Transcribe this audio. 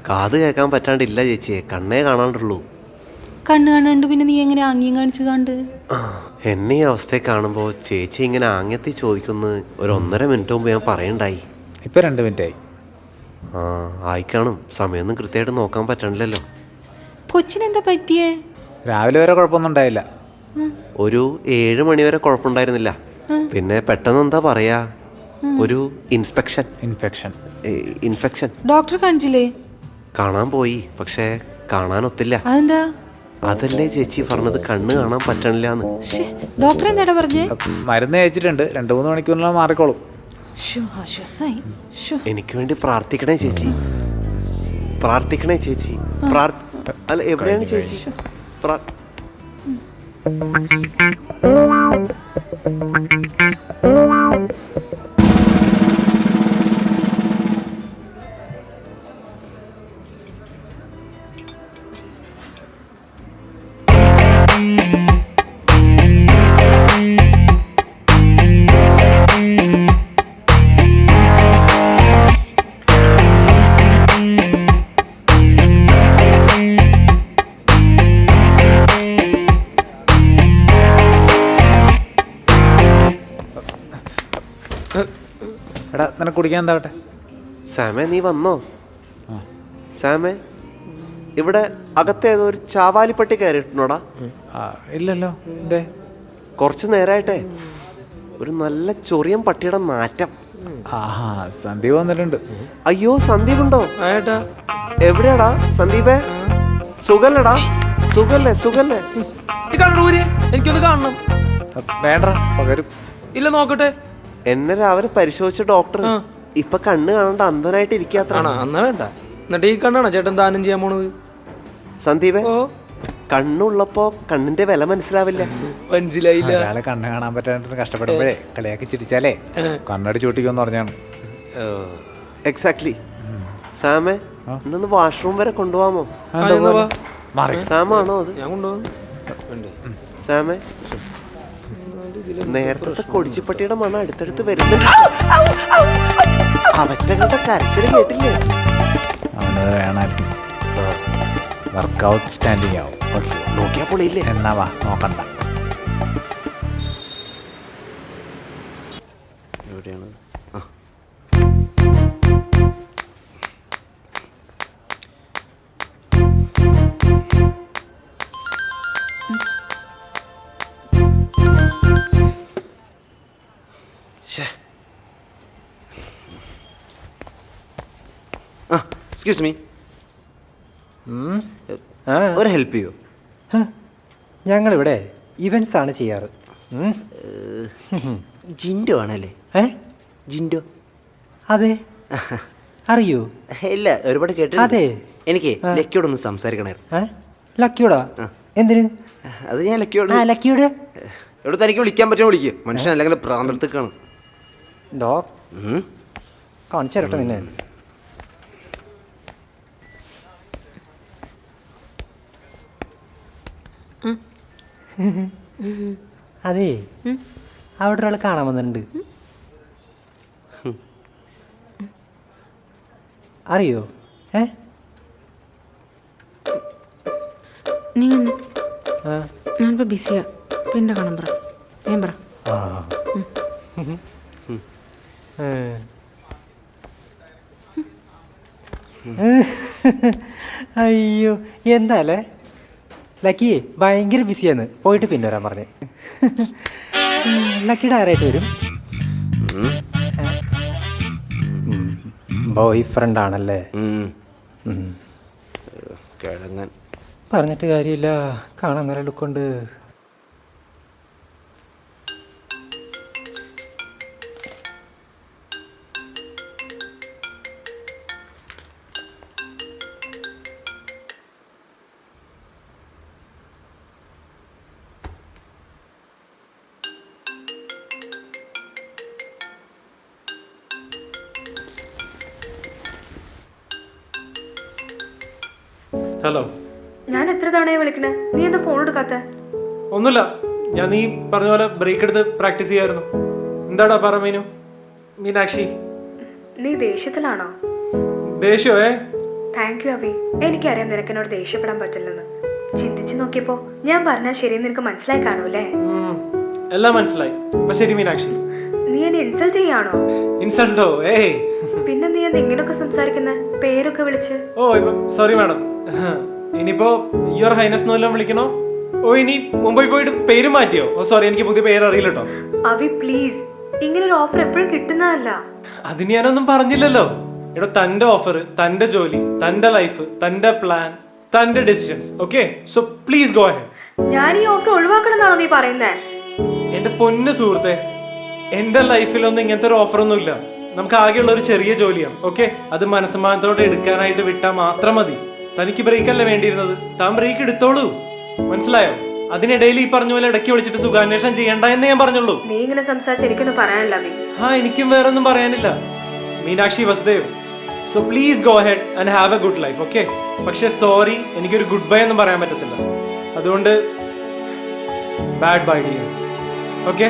കാത് കേൾക്കാൻ പറ്റാണ്ടില്ല ചേച്ചിയെ, കണ്ണേ കാണാണ്ടുള്ളൂ. കണ്ണ് കാണാണ്ട് പിന്നെ നീ എങ്ങനെ ആംഗ്യം കാണിച്ചു കണ്ട്? എന്നെ ഈ അവസ്ഥയെ കാണുമ്പോൾ ചേച്ചി ഇങ്ങനെ ആംഗ്യത്തിൽ ചോദിക്കുന്നു. ഒരു 1.5 മിനിറ്റ് മുമ്പ് ഞാൻ പറയണ്ടായി. ഇപ്പം 2 മിനിറ്റായി. ആ ആയിക്കാണും. സമയമൊന്നും കൃത്യമായിട്ട് നോക്കാൻ പറ്റണില്ലല്ലോ. കൊച്ചിനെന്താ പറ്റിയേ? രാവിലെ വരെ കുഴപ്പമൊന്നും ഉണ്ടായില്ല. ഒരു 7 മണി വരെ കുഴപ്പമുണ്ടായിരുന്നില്ല. പിന്നെ പെട്ടെന്ന് എന്താ പറയാ, ഒരു ഇൻഫെക്ഷൻ. ഡോക്ടറെ കാണിച്ചില്ലേ? കാണാൻ പോയി, പക്ഷേ കാണാനൊത്തില്ല. അതെന്താ? അതല്ലേ ചേച്ചി പറഞ്ഞത്, കണ്ണ് കാണാൻ പറ്റണില്ലാന്ന്. ഡോക്ടർ എന്താടാ പറഞ്ഞേ? മരുന്ന് കഴിച്ചിട്ടുണ്ട്, 2-3 മണിക്കൂറിനുള്ള മാറിക്കോളും. എനിക്ക് വേണ്ടി പ്രാർത്ഥിക്കണേ ചേച്ചി, പ്രാർത്ഥിക്കണേ ചേച്ചി. അല്ല, എവിടെയാണ് ചേച്ചി? എടാ, നിനക്ക് കുടിക്കാൻ എന്താവട്ടെ? സാമേ, നീ വന്നോ? സാമേ, ഇവിടെ അകത്തേതോ ഒരു ചാവാലിപ്പട്ടി കയറിയിട്ടുണ്ടോടാ? ഇല്ലല്ലോ. എന്തേ? കുറച്ച് നേരമായിട്ടേ ഒരു നല്ല ചൊറിയൻ പട്ടിയുടെ നാറ്റം. സന്ദീപ് വന്നിട്ടുണ്ട്. അയ്യോ, സന്ദീപ് ഉണ്ടോ? എവിടെയാടാ സന്ദീപേ? സുഖല്ലടാ? സുഖല്ലേ? എനിക്കൊന്ന് കാണണം. വേണ്ട, പകരും. ഇല്ല, നോക്കട്ടെ. എന്നെ രാവിലെ പരിശോധിച്ച ഡോക്ടർ ഇപ്പൊ കണ്ണ് കാണാണ്ട് അന്ധനായിട്ട് ഇരിക്കാത്ര. എന്നാ വേണ്ട. എന്നിട്ട് ഈ കണ്ണാണോ ചേട്ടൻ ദാനം ചെയ്യാൻ പോണത്? സന്ദീപേ, കണ്ണുള്ളപ്പോ കണ്ണിന്റെ വില മനസ്സിലാവില്ല. മനസ്സിലായില്ല. ഒരാളെ കണ്ണ് കാണാൻ പറ്റാണ്ട് കഷ്ടപ്പെടുമ്പോഴേ കളിയാക്കി ചിരിച്ചാലേ കണ്ണടി ചൂട്ടിക്കൊന്ന് പറഞ്ഞാണ്. എക്സാക്ട്ലി. സാമേ, ഇന്നൊന്ന് വാഷ്റൂം വരെ കൊണ്ടുപോകാമോ? സാമാണോ അത്? ഞാൻ കൊണ്ടുപോകാം. സാമേ, നേരത്തെ കൊടിച്ചിപ്പട്ടിയുടെ മണം അടുത്തടുത്ത് വരുന്നുണ്ട്. അവറ്റകളുടെ കരച്ചില് കേട്ടില്ലേ? അവനത് വേണമായിരുന്നു. വർക്കൗട്ട് സ്റ്റാൻഡിങ് ആവും. നോക്കിയാ പൊളിയില്ലേ? എന്നാ വാ, നോക്കണ്ട. എവിടെയാണ്? എക്സ്ക്യൂസ് മീ, ഒരു ഹെൽപ്പ് ചെയ്യോ? ഞങ്ങളിവിടെ ഇവൻറ്റ്സ് ആണ് ചെയ്യാറ്. ജിൻഡോ ആണല്ലേ? ജിൻഡോ? അതെ. അറിയോ? ഇല്ല, ഒരുപാട് കേട്ടു. അതെ. എനിക്ക് ലക്കിയോടൊന്ന് സംസാരിക്കണായിരുന്നു. ലക്കിയോടാ? എന്തിന്? അത് ഞാൻ ലക്കിയോട്. ലക്കിയോട് എവിടെ തനിക്ക് വിളിക്കാൻ പറ്റുമോ വിളിക്കുക. മനുഷ്യൻ അല്ലെങ്കിൽ പ്രാന്തടത്തേക്കാണ്. കാണിച്ചു തരട്ടെ നിന്നെ. അതെ, അവിടെ ഒരാൾ കാണാൻ വന്നിട്ടുണ്ട്. അറിയോ? ഞാനിപ്പോ ബിസിയാ. പിന്നെ കാണാൻ പറ. ഞാൻ പറ. അയ്യോ, എന്താല്ലേ ലക്കി ഭയങ്കര ബിസിയാന്ന്. പോയിട്ട് പിന്നെ വരാൻ പറഞ്ഞേ. ലക്കിയുടെ ആരായിട്ട് വരും? ബോയ് ഫ്രണ്ട് ആണല്ലേ? കിഴങ്ങൻ. പറഞ്ഞിട്ട് കാര്യമില്ല, കാണാൻ നല്ല ലുക്കുണ്ട്. ഹലോ, ഞാൻ എത്ര തവണയാ വിളിക്കണേ? നീ എന്താ ഫോൺ എടുക്കാത്ത? ഒന്നുമില്ല, ഞാൻ നീ പറഞ്ഞ പോലെ ബ്രേക്ക് എടുത്ത് പ്രാക്ടീസ് ചെയ്യായിരുന്നു. എന്താടാ പറ മീനു? മീനാക്ഷി, നീ ദേഷ്യത്തിലാണോ? ദേഷ്യമേ? Thank you Abi. എനിക്കറിയാം നിനക്കെന്നോട് ദേഷ്യപ്പെടാൻ പറ്റില്ലെന്ന്. ചിന്തിച്ചു നോക്കിയപ്പോ ഞാൻ പറഞ്ഞാൽ ശരിയെന്ന് നിനക്ക് മനസ്സിലായി കാണൂല്ലേ? എല്ലാം മനസ്സിലായി. അപ്പൊ ശരി മീനാക്ഷി. നീ എന്നെ ഇൻസൾട്ട് ചെയ്യാണോ? ഇൻസൾട്ടോ? ഏയ്. പിന്നെ നീ എന്താ ഇങ്ങനെയൊക്കെ സംസാരിക്കുന്ന? പേരൊക്കെ വിളിച്ച്. ഓ സോറി മാഡം. ഇനിയിപ്പോ യുവർ ഹൈനസ് എന്നെല്ലാം വിളിക്കണോ? ഓ ഇനി മുംബൈ പോയിട്ട് പേര് മാറ്റിയോ? ഓ സോറി, എനിക്ക് പുതിയ പേര് അറിയില്ല കേട്ടോ. അവി പ്ലീസ്, ഇങ്ങനെ ഒരു ഓഫർ എപ്പോഴും കിട്ടുന്നതല്ല. അതിന് ഞാനൊന്നും പറഞ്ഞില്ലല്ലോ. എടോ, തന്റെ ഓഫർ, തന്റെ ജോലി, തന്റെ ലൈഫ്, തന്റെ പ്ലാൻ, തന്റെ decisions. Okay, so please go ahead. ഞാൻ ഈ ഓഫർ ഒഴിവാക്കണമെന്നാണോ നീ പറയുന്നേ? എന്റെ പൊന്നു സുഹൃത്തെ, എന്റെ ലൈഫിലൊന്നും ഇങ്ങനത്തെ ഒരു ഓഫർ ഒന്നും ഇല്ല. നമുക്ക് ആകെയുള്ള ഒരു ചെറിയ ജോലിയാണ്. ഓക്കെ, അത് മനസ്സമാനത്തോടെ എടുക്കാനായിട്ട് വിട്ടാൽ മാത്രം മതി. തനിക്ക് ബ്രേക്ക് അല്ല വേണ്ടിയിരുന്നത്, താൻ ബ്രേക്ക് എടുത്തോളൂ. മനസ്സിലായോ? അതിനിടയിൽ ഈ പറഞ്ഞ പോലെ ഇടയ്ക്ക് വിളിച്ചിട്ട് സുഖാന്വേഷണം ചെയ്യണ്ട എന്ന് ഞാൻ പറഞ്ഞുള്ളൂ. നീ ഇങ്ങനെ സംസാരിച്ച് എനിക്കൊന്നും പറയാനില്ല അബി. എനിക്കും വേറെ ഒന്നും പറയാനില്ല Meenakshi Vasudev. So please go head and have A good life. Okay, പക്ഷെ സോറി, എനിക്കൊരു ഗുഡ് ബൈ ഒന്നും പറയാൻ പറ്റത്തില്ല. അതുകൊണ്ട് ബാഡ് ബൈ ഡിയർ. ഓക്കെ.